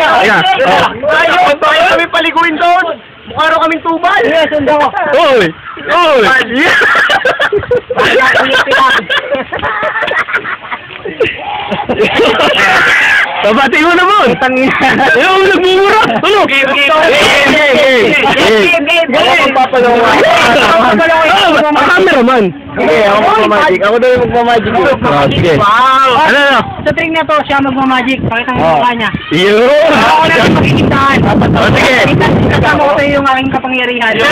Ayaw kami paliguin doon. Mukha raw kaming tubal. Yes, hindi ako. Oy! Oy! Babati mo naman! Ayaw mo nagmumura! Ano? Cameraman! Sige, ako magmamagic. Ako daw yung magmamagic. Sige. Wow! Ano? Sa tring na to, siya magmamagic. Pakita mo yung mukha niya. Yun! Ako na yung makikitaan. Sige! Kasama ko yung aking kapangyarihan. Yun!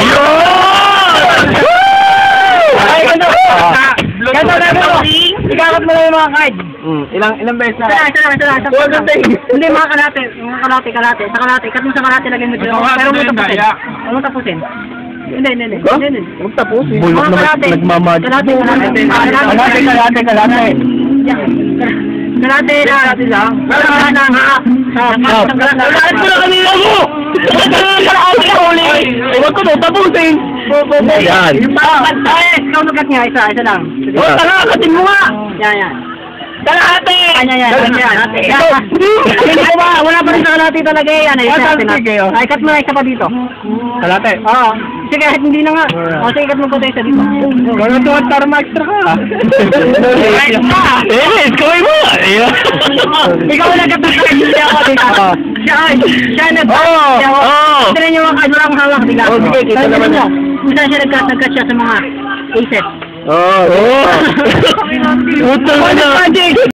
Ay, ganito. Ganito na mo. Ikakot mo na yung mga card. Ilang beses na? Isa lang. Hindi, mga kalate. Mga kalate. Sa kalate. Kat mo sa kalate, lagay mo dito. Pero mo tapusin. Huwag mo tapusin. Hindi. Huwag tapusin. Bulok na nagmamagic. Kalate. Kalate lang. Lahat ko na kanina mo! Kalahati ka uli! Huwag ko tapusin! Yan! Ikaw lugat niya, isa lang. Huwag ka na! Katin mo nga! Yan. Kalahati! Yan. Wala pa rin sa kalate talaga yan. Ay, cut mo na isa pa dito. Kalahati! Oo. Sige, kahit hindi na nga. O, sige, cut mo pa tayo isa dito. Wala tuwad para ma-extra ka! Kaway mo! Ikaw na cut na hindi ako dito. Siya nag-cut. Ito na yung mga card, wala akong hawak. Sige, kita naman yan. Kung saan siya nag-cut siya sa mga aces. Oo! Utang na!